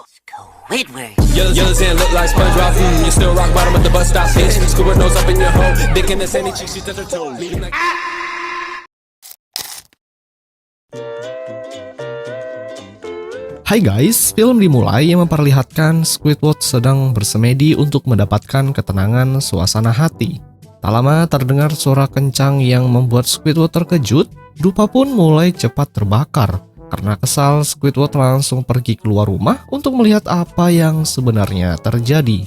Squidward. Yellow sand look like SpongeBob. You still rock bottom at the bus stop, bitch. Squidward nose up in your hole. Dick in the sandy cheek, she touch her toes. Leaving like Hai guys, film dimulai yang memperlihatkan Squidward sedang bersemedi untuk mendapatkan ketenangan suasana hati. Tak lama terdengar suara kencang yang membuat Squidward terkejut. Dupa pun mulai cepat terbakar. Karena kesal, Squidward langsung pergi keluar rumah untuk melihat apa yang sebenarnya terjadi.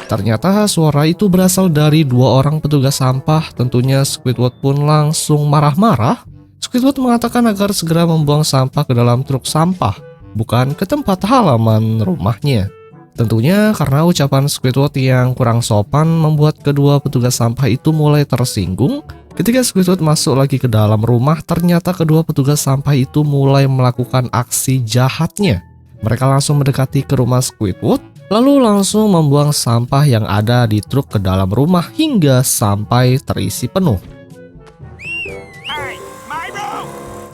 Ternyata suara itu berasal dari dua orang petugas sampah. Tentunya Squidward pun langsung marah-marah. Squidward mengatakan agar segera membuang sampah ke dalam truk sampah, bukan ke tempat halaman rumahnya. Tentunya karena ucapan Squidward yang kurang sopan membuat kedua petugas sampah itu mulai tersinggung. Ketika Squidward masuk lagi ke dalam rumah, ternyata kedua petugas sampah itu mulai melakukan aksi jahatnya. Mereka langsung mendekati ke rumah Squidward, lalu langsung membuang sampah yang ada di truk ke dalam rumah hingga sampai terisi penuh.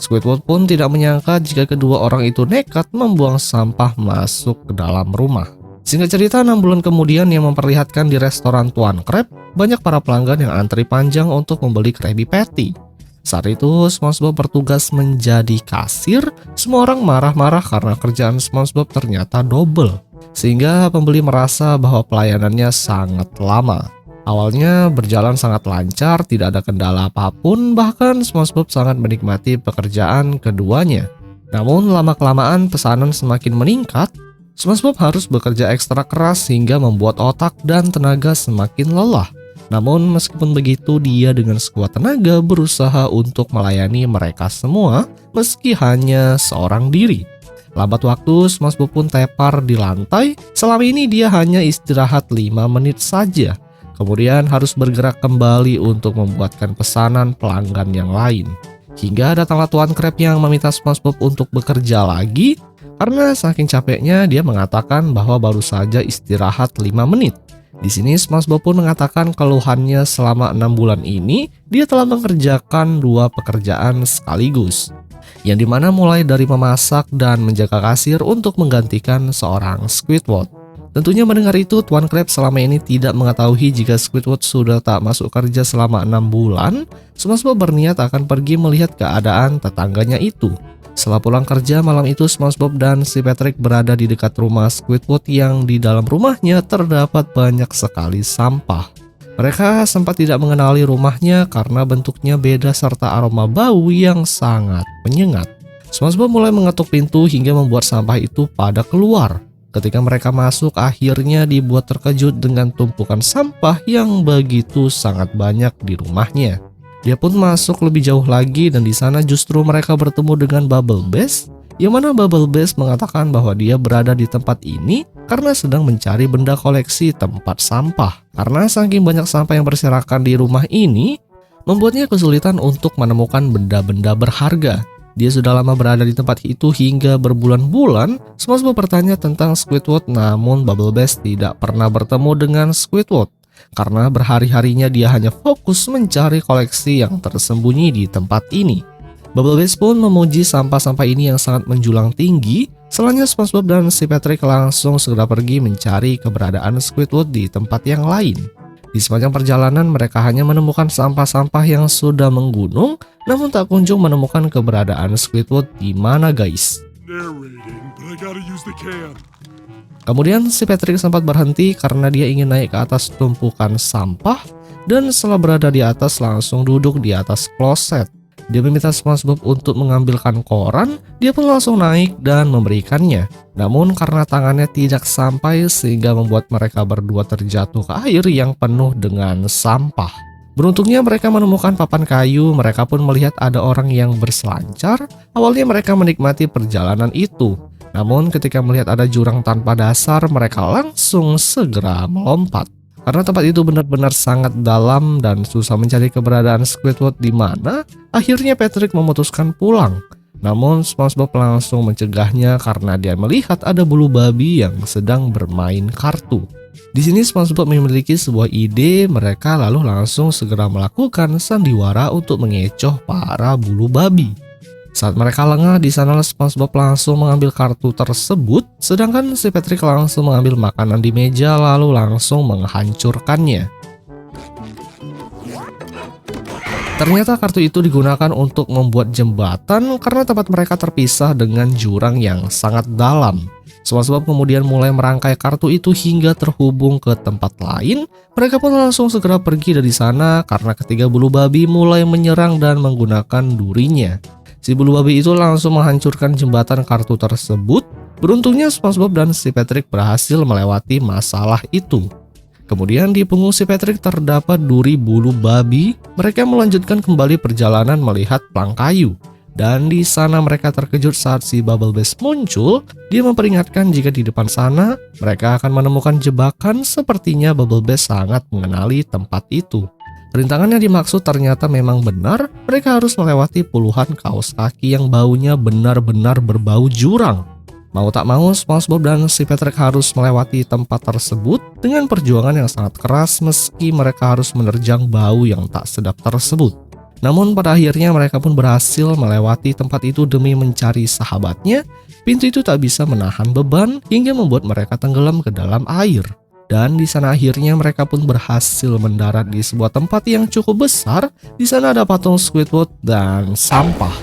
Squidward pun tidak menyangka jika kedua orang itu nekat membuang sampah masuk ke dalam rumah. Singkat cerita, 6 bulan kemudian yang memperlihatkan di restoran Tuan Krab, banyak para pelanggan yang antri panjang untuk membeli Krabby Patty. Saat itu, SpongeBob bertugas menjadi kasir. Semua orang marah-marah karena kerjaan SpongeBob ternyata double, sehingga pembeli merasa bahwa pelayanannya sangat lama. Awalnya berjalan sangat lancar, tidak ada kendala apapun, bahkan SpongeBob sangat menikmati pekerjaan keduanya. Namun lama-kelamaan pesanan semakin meningkat. SpongeBob harus bekerja ekstra keras sehingga membuat otak dan tenaga semakin lelah. Namun meskipun begitu, dia dengan sekuat tenaga berusaha untuk melayani mereka semua meski hanya seorang diri. Lambat waktu, SpongeBob pun tepar di lantai. Selama ini dia hanya istirahat 5 menit saja. Kemudian harus bergerak kembali untuk membuatkan pesanan pelanggan yang lain. Hingga datanglah Tuan Krab yang meminta SpongeBob untuk bekerja lagi. Karena saking capeknya, dia mengatakan bahwa baru saja istirahat 5 menit. Di sini SpongeBob pun mengatakan keluhannya selama 6 bulan ini, dia telah mengerjakan 2 pekerjaan sekaligus. Yang dimana mulai dari memasak dan menjaga kasir untuk menggantikan seorang Squidward. Tentunya mendengar itu, Tuan Krab selama ini tidak mengetahui jika Squidward sudah tak masuk kerja selama 6 bulan. SpongeBob berniat akan pergi melihat keadaan tetangganya itu. Setelah pulang kerja malam itu, SpongeBob dan si Patrick berada di dekat rumah Squidward yang di dalam rumahnya terdapat banyak sekali sampah. Mereka sempat tidak mengenali rumahnya karena bentuknya beda serta aroma bau yang sangat menyengat. SpongeBob mulai mengetuk pintu hingga membuat sampah itu pada keluar. Ketika mereka masuk, akhirnya dibuat terkejut dengan tumpukan sampah yang begitu sangat banyak di rumahnya. Dia pun masuk lebih jauh lagi dan di sana justru mereka bertemu dengan Bubble Bass, yang mana Bubble Bass mengatakan bahwa dia berada di tempat ini karena sedang mencari benda koleksi tempat sampah. Karena saking banyak sampah yang berserakan di rumah ini, membuatnya kesulitan untuk menemukan benda-benda berharga. Dia sudah lama berada di tempat itu hingga berbulan-bulan. SpongeBob bertanya tentang Squidward, namun Bubble Bass tidak pernah bertemu dengan Squidward. Karena berhari-harinya dia hanya fokus mencari koleksi yang tersembunyi di tempat ini. Bubble Bass pun memuji sampah-sampah ini yang sangat menjulang tinggi. Selanjutnya SpongeBob dan si Patrick langsung segera pergi mencari keberadaan Squidward di tempat yang lain. Di sepanjang perjalanan mereka hanya menemukan sampah-sampah yang sudah menggunung, namun tak kunjung menemukan keberadaan Squidward di mana guys. Kemudian si Patrick sempat berhenti karena dia ingin naik ke atas tumpukan sampah dan setelah berada di atas langsung duduk di atas kloset. Dia meminta SpongeBob untuk mengambilkan koran, dia pun langsung naik dan memberikannya. Namun karena tangannya tidak sampai sehingga membuat mereka berdua terjatuh ke air yang penuh dengan sampah. Beruntungnya mereka menemukan papan kayu, mereka pun melihat ada orang yang berselancar. Awalnya mereka menikmati perjalanan itu. Namun ketika melihat ada jurang tanpa dasar, mereka langsung segera melompat. Karena tempat itu benar-benar sangat dalam dan susah mencari keberadaan Squidward di mana, akhirnya Patrick memutuskan pulang. Namun SpongeBob langsung mencegahnya karena dia melihat ada bulu babi yang sedang bermain kartu. Di sini SpongeBob memiliki sebuah ide, mereka lalu langsung segera melakukan sandiwara untuk mengecoh para bulu babi. Saat mereka lengah, di sana SpongeBob langsung mengambil kartu tersebut, sedangkan si Patrick langsung mengambil makanan di meja lalu langsung menghancurkannya. Ternyata kartu itu digunakan untuk membuat jembatan karena tempat mereka terpisah dengan jurang yang sangat dalam. SpongeBob kemudian mulai merangkai kartu itu hingga terhubung ke tempat lain. Mereka pun langsung segera pergi dari sana karena ketiga bulu babi mulai menyerang dan menggunakan durinya. Si bulu babi itu langsung menghancurkan jembatan kartu tersebut. Beruntungnya SpongeBob dan si Patrick berhasil melewati masalah itu. Kemudian di punggung si Patrick terdapat duri bulu babi. Mereka melanjutkan kembali perjalanan melihat plang kayu. Dan di sana mereka terkejut saat si Bubble Beast muncul. Dia memperingatkan jika di depan sana mereka akan menemukan jebakan. Sepertinya Bubble Beast sangat mengenali tempat itu. Rintangan yang dimaksud ternyata memang benar. Mereka harus melewati puluhan kaos kaki yang baunya benar-benar berbau jurang. Mau tak mau, SpongeBob dan si Patrick harus melewati tempat tersebut dengan perjuangan yang sangat keras meski mereka harus menerjang bau yang tak sedap tersebut. Namun pada akhirnya mereka pun berhasil melewati tempat itu demi mencari sahabatnya. Pintu itu tak bisa menahan beban hingga membuat mereka tenggelam ke dalam air. Dan di sana akhirnya mereka pun berhasil mendarat di sebuah tempat yang cukup besar. Di sana ada patung Squidward dan sampah.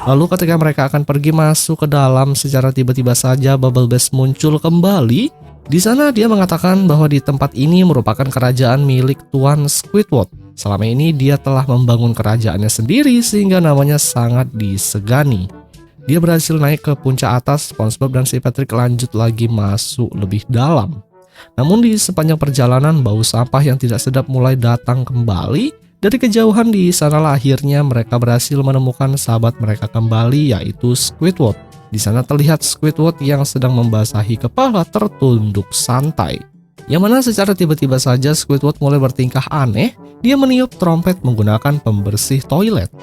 Lalu ketika mereka akan pergi masuk ke dalam, secara tiba-tiba saja Bubble Beast muncul kembali. Di sana dia mengatakan bahwa di tempat ini merupakan kerajaan milik Tuan Squidward. Selama ini dia telah membangun kerajaannya sendiri sehingga namanya sangat disegani. Dia berhasil naik ke puncak atas. SpongeBob dan si Patrick lanjut lagi masuk lebih dalam. Namun di sepanjang perjalanan bau sampah yang tidak sedap mulai datang kembali. Dari kejauhan di sanalah akhirnya mereka berhasil menemukan sahabat mereka kembali, yaitu Squidward. Di sana terlihat Squidward yang sedang membasahi kepala tertunduk santai. Yang mana secara tiba-tiba saja Squidward mulai bertingkah aneh. Dia meniup trompet menggunakan pembersih toilet.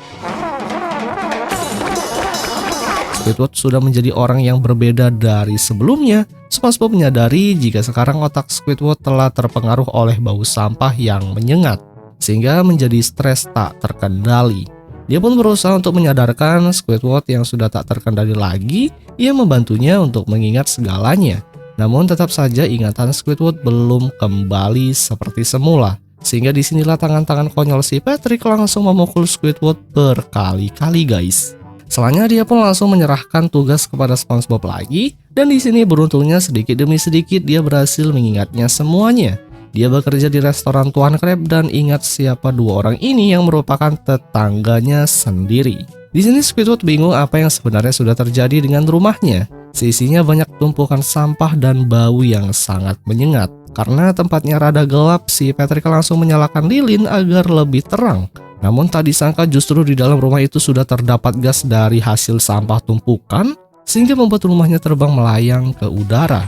Squidward sudah menjadi orang yang berbeda dari sebelumnya. SpongeBob menyadari jika sekarang otak Squidward telah terpengaruh oleh bau sampah yang menyengat, sehingga menjadi stres tak terkendali. Dia pun berusaha untuk menyadarkan Squidward yang sudah tak terkendali lagi. Ia membantunya untuk mengingat segalanya. Namun tetap saja ingatan Squidward belum kembali seperti semula. Sehingga disinilah tangan-tangan konyol si Patrick langsung memukul Squidward berkali-kali, guys. Setelahnya dia pun langsung menyerahkan tugas kepada SpongeBob lagi. Dan di sini beruntungnya sedikit demi sedikit dia berhasil mengingatnya semuanya. Dia bekerja di restoran Tuan Crab dan ingat siapa dua orang ini yang merupakan tetangganya sendiri. Di sini Squidward bingung apa yang sebenarnya sudah terjadi dengan rumahnya. Sisinya banyak tumpukan sampah dan bau yang sangat menyengat. Karena tempatnya rada gelap, si Patrick langsung menyalakan lilin agar lebih terang. Namun tak disangka justru di dalam rumah itu sudah terdapat gas dari hasil sampah tumpukan, sehingga membuat rumahnya terbang melayang ke udara.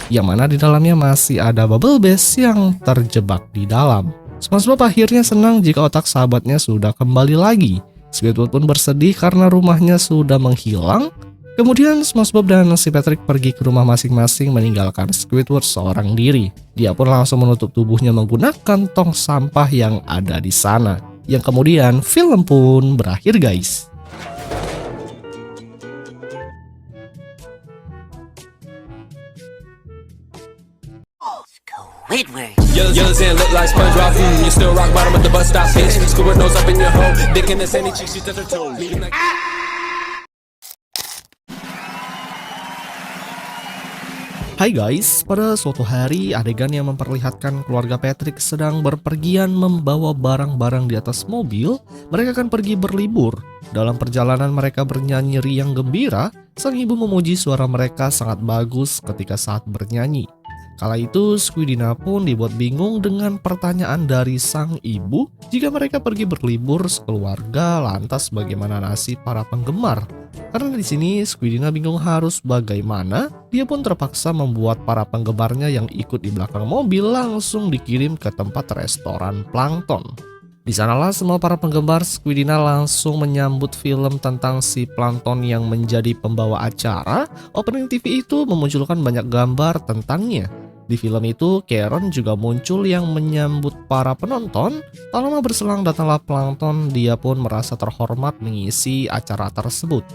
Yang mana di dalamnya masih ada Bubble Beast yang terjebak di dalam. SpongeBob akhirnya senang jika otak sahabatnya sudah kembali lagi. Squidward pun bersedih karena rumahnya sudah menghilang. Kemudian SpongeBob dan si Patrick pergi ke rumah masing-masing meninggalkan Squidward seorang diri. Dia pun langsung menutup tubuhnya menggunakan tong sampah yang ada di sana. Yang kemudian film pun berakhir, guys. Yellow and look like SpongeBob. You still rock bottom at the bus stop, bitch. Squidward nose up in your hole. Dick in the sandy cheek, she touch her toes. Hai guys, pada suatu hari adegan yang memperlihatkan keluarga Patrick sedang berpergian membawa barang-barang di atas mobil. Mereka akan pergi berlibur. Dalam perjalanan mereka bernyanyi riang gembira. Sang ibu memuji suara mereka sangat bagus ketika saat bernyanyi. Kala itu Squidina pun dibuat bingung dengan pertanyaan dari sang ibu. Jika mereka pergi berlibur sekeluarga, lantas bagaimana nasib para penggemar? Karena di sini Squidina bingung harus bagaimana. Dia pun terpaksa membuat para penggemarnya yang ikut di belakang mobil langsung dikirim ke tempat restoran Plankton. Di sanalah semua para penggemar Squidina langsung menyambut film tentang si Plankton yang menjadi pembawa acara. Opening TV itu memunculkan banyak gambar tentangnya. Di film itu, Karen juga muncul yang menyambut para penonton. Tak lama berselang datanglah Plankton, dia pun merasa terhormat mengisi acara tersebut.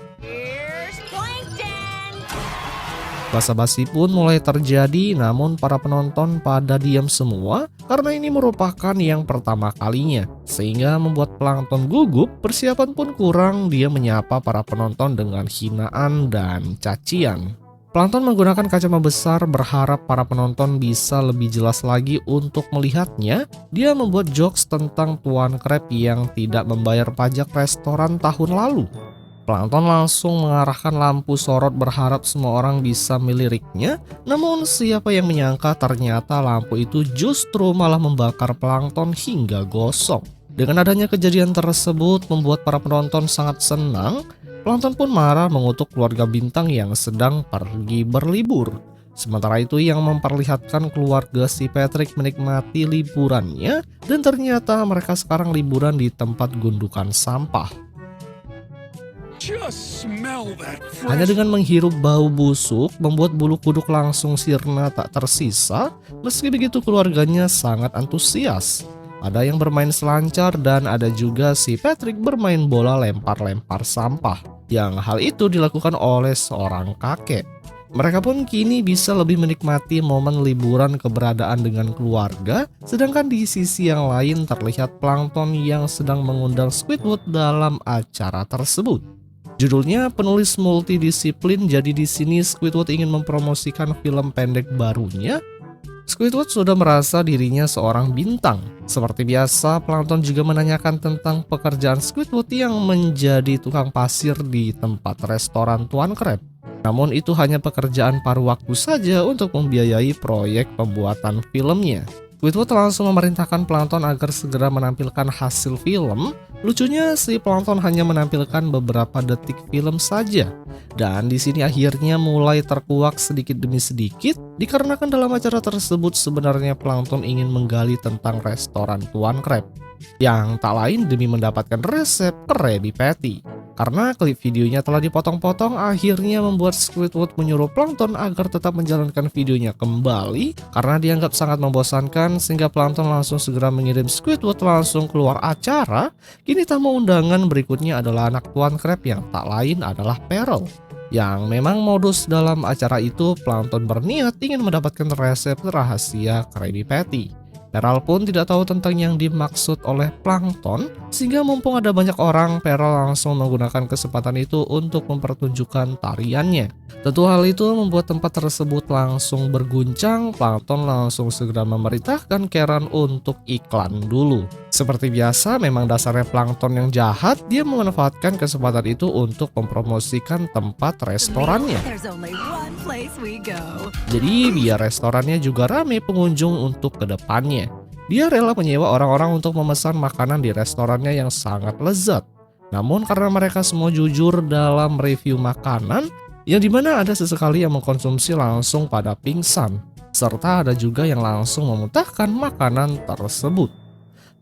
Basa-basi pun mulai terjadi, namun para penonton pada diam semua karena ini merupakan yang pertama kalinya. Sehingga membuat Plankton gugup, persiapan pun kurang, dia menyapa para penonton dengan hinaan dan cacian. Plankton menggunakan kacamata besar berharap para penonton bisa lebih jelas lagi untuk melihatnya. Dia membuat jokes tentang Tuan Crab yang tidak membayar pajak restoran tahun lalu. Plankton langsung mengarahkan lampu sorot berharap semua orang bisa meliriknya. Namun siapa yang menyangka ternyata lampu itu justru malah membakar Plankton hingga gosong. Dengan adanya kejadian tersebut membuat para penonton sangat senang. Plankton pun marah mengutuk keluarga bintang yang sedang pergi berlibur. Sementara itu yang memperlihatkan keluarga si Patrick menikmati liburannya dan ternyata mereka sekarang liburan di tempat gundukan sampah. Hanya dengan menghirup bau busuk membuat bulu kuduk langsung sirna tak tersisa. Meski begitu keluarganya sangat antusias. Ada yang bermain selancar dan ada juga si Patrick bermain bola lempar-lempar sampah. Yang hal itu dilakukan oleh seorang kakek. Mereka pun kini bisa lebih menikmati momen liburan keberadaan dengan keluarga. Sedangkan di sisi yang lain terlihat Plankton yang sedang mengundang Squidward dalam acara tersebut. Judulnya penulis multidisiplin, jadi di sini Squidward ingin mempromosikan film pendek barunya. Squidward sudah merasa dirinya seorang bintang. Seperti biasa, Plankton juga menanyakan tentang pekerjaan Squidward yang menjadi tukang pasir di tempat restoran Tuan Crab. Namun itu hanya pekerjaan paruh waktu saja untuk membiayai proyek pembuatan filmnya. Squidward langsung memerintahkan Plankton agar segera menampilkan hasil film. Lucunya si Plankton hanya menampilkan beberapa detik film saja. Dan di sini akhirnya mulai terkuak sedikit demi sedikit dikarenakan dalam acara tersebut sebenarnya Plankton ingin menggali tentang restoran Tuan Crab yang tak lain demi mendapatkan resep Krabby Patty. Karena klip videonya telah dipotong-potong, akhirnya membuat Squidward menyuruh Plankton agar tetap menjalankan videonya kembali karena dianggap sangat membosankan, sehingga Plankton langsung segera mengirim Squidward langsung keluar acara. Kini tamu undangan berikutnya adalah anak Tuan Crab yang tak lain adalah Pearl. Yang memang modus dalam acara itu Plankton berniat ingin mendapatkan resep rahasia Krabby Patty. Pearl pun tidak tahu tentang yang dimaksud oleh Plankton, sehingga mumpung ada banyak orang, Pearl langsung menggunakan kesempatan itu untuk mempertunjukkan tariannya. Tentu hal itu membuat tempat tersebut langsung berguncang. Plankton langsung segera memerintahkan Karen untuk iklan dulu. Seperti biasa, memang dasarnya Plankton yang jahat, dia memanfaatkan kesempatan itu untuk mempromosikan tempat restorannya. Jadi biar restorannya juga ramai pengunjung untuk kedepannya. Dia rela menyewa orang-orang untuk memesan makanan di restorannya yang sangat lezat. Namun karena mereka semua jujur dalam review makanan, yang dimana ada sesekali yang mengkonsumsi langsung pada pingsan, serta ada juga yang langsung memuntahkan makanan tersebut.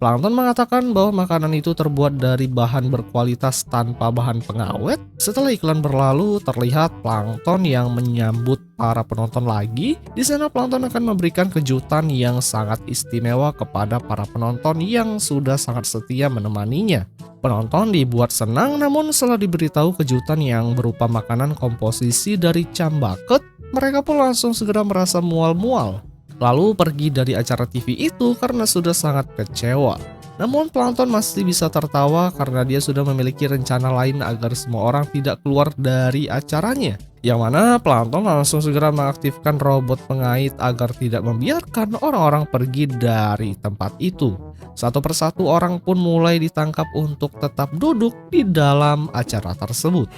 Plankton mengatakan bahwa makanan itu terbuat dari bahan berkualitas tanpa bahan pengawet. Setelah iklan berlalu, terlihat Plankton yang menyambut para penonton lagi. Di sana Plankton akan memberikan kejutan yang sangat istimewa kepada para penonton yang sudah sangat setia menemaninya. Penonton dibuat senang, namun setelah diberitahu kejutan yang berupa makanan komposisi dari cambaket, mereka pun langsung segera merasa mual-mual. Lalu pergi dari acara TV itu karena sudah sangat kecewa. Namun Plankton masih bisa tertawa karena dia sudah memiliki rencana lain agar semua orang tidak keluar dari acaranya. Yang mana Plankton langsung segera mengaktifkan robot pengait agar tidak membiarkan orang-orang pergi dari tempat itu. Satu persatu orang pun mulai ditangkap untuk tetap duduk di dalam acara tersebut.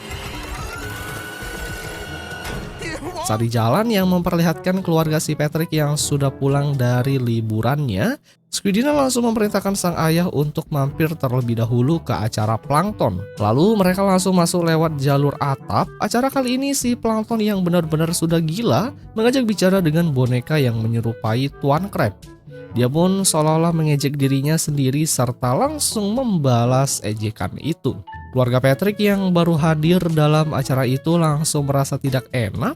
Saat di jalan yang memperlihatkan keluarga si Patrick yang sudah pulang dari liburannya, Squidina langsung memerintahkan sang ayah untuk mampir terlebih dahulu ke acara Plankton. Lalu mereka langsung masuk lewat jalur atap. Acara kali ini si Plankton yang benar-benar sudah gila mengajak bicara dengan boneka yang menyerupai Tuan Crab. Dia pun seolah-olah mengejek dirinya sendiri serta langsung membalas ejekan itu. Keluarga Patrick yang baru hadir dalam acara itu langsung merasa tidak enak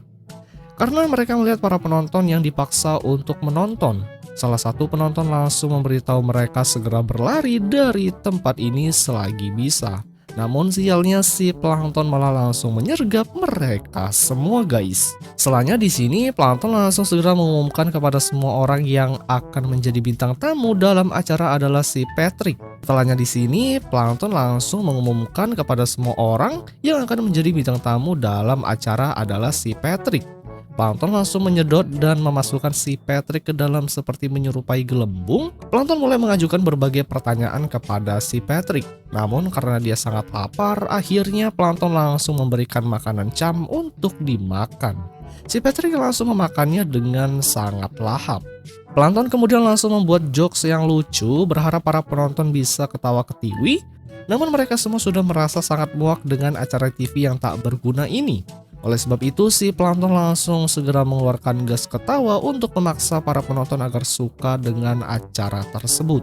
karena mereka melihat para penonton yang dipaksa untuk menonton. Salah satu penonton langsung memberitahu mereka segera berlari dari tempat ini selagi bisa. Namun sialnya si plankton malah langsung menyergap mereka semua guys. Setelahnya di sini plankton langsung segera mengumumkan kepada semua orang yang akan menjadi bintang tamu dalam acara adalah si Patrick. Setelahnya di sini plankton langsung mengumumkan kepada semua orang yang akan menjadi bintang tamu dalam acara adalah si Patrick. Plankton langsung menyedot dan memasukkan si Patrick ke dalam seperti menyerupai gelembung. Plankton mulai mengajukan berbagai pertanyaan kepada si Patrick. Namun karena dia sangat lapar, akhirnya Plankton langsung memberikan makanan cam untuk dimakan. Si Patrick langsung memakannya dengan sangat lahap. Plankton kemudian langsung membuat jokes yang lucu, berharap para penonton bisa ketawa ketiwi. Namun mereka semua sudah merasa sangat muak dengan acara TV yang tak berguna ini. Oleh sebab itu, si Plankton langsung segera mengeluarkan gas ketawa untuk memaksa para penonton agar suka dengan acara tersebut.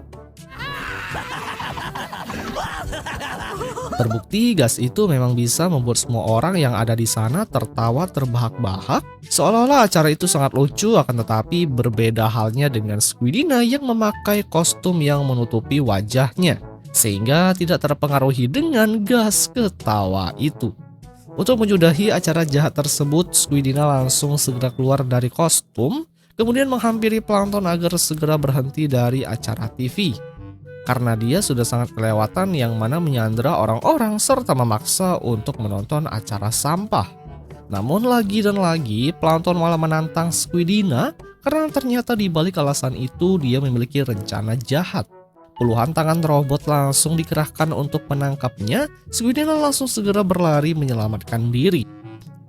Terbukti gas itu memang bisa membuat semua orang yang ada di sana tertawa terbahak-bahak, seolah-olah acara itu sangat lucu, akan tetapi berbeda halnya dengan Squidina yang memakai kostum yang menutupi wajahnya, sehingga tidak terpengaruhi dengan gas ketawa itu. Untuk menyudahi acara jahat tersebut, Squidina langsung segera keluar dari kostum, kemudian menghampiri Plankton agar segera berhenti dari acara TV. Karena dia sudah sangat kelewatan yang mana menyandera orang-orang serta memaksa untuk menonton acara sampah. Namun lagi dan lagi, Plankton malah menantang Squidina karena ternyata di balik alasan itu dia memiliki rencana jahat. Puluhan tangan robot langsung dikerahkan untuk menangkapnya. Squidina langsung segera berlari menyelamatkan diri.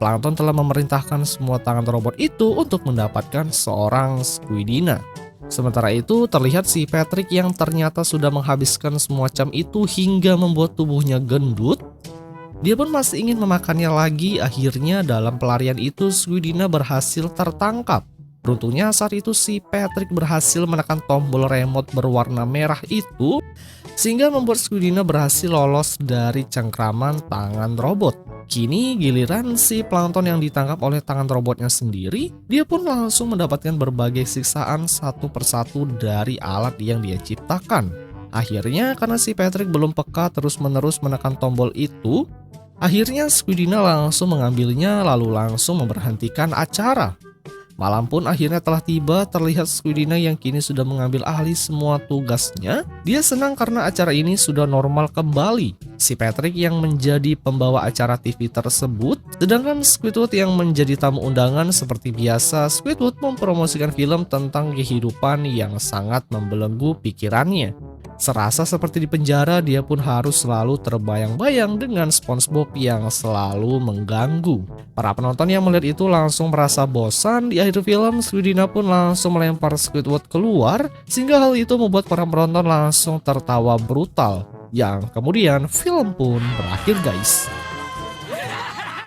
Plankton telah memerintahkan semua tangan robot itu untuk mendapatkan seorang Squidina. Sementara itu terlihat si Patrick yang ternyata sudah menghabiskan semua cam itu hingga membuat tubuhnya gendut. Dia pun masih ingin memakannya lagi. Akhirnya dalam pelarian itu Squidina berhasil tertangkap. Beruntungnya saat itu si Patrick berhasil menekan tombol remote berwarna merah itu, sehingga membuat Squidina berhasil lolos dari cengkraman tangan robot. Kini giliran si Plankton yang ditangkap oleh tangan robotnya sendiri. Dia pun langsung mendapatkan berbagai siksaan satu persatu dari alat yang dia ciptakan. Akhirnya karena si Patrick belum peka terus-menerus menekan tombol itu, akhirnya Squidina langsung mengambilnya lalu langsung memberhentikan acara. Malam pun akhirnya telah tiba, terlihat Squidina yang kini sudah mengambil alih semua tugasnya. Dia senang karena acara ini sudah normal kembali. Si Patrick yang menjadi pembawa acara TV tersebut, sedangkan Squidward yang menjadi tamu undangan. Seperti biasa, Squidward mempromosikan film tentang kehidupan yang sangat membelenggu pikirannya. Serasa seperti di penjara, dia pun harus selalu terbayang-bayang dengan SpongeBob yang selalu mengganggu. Para penonton yang melihat itu langsung merasa bosan. Di akhir film, Squidina pun langsung melempar Squidward keluar, sehingga hal itu membuat para penonton langsung tertawa brutal. Yang kemudian film pun berakhir guys.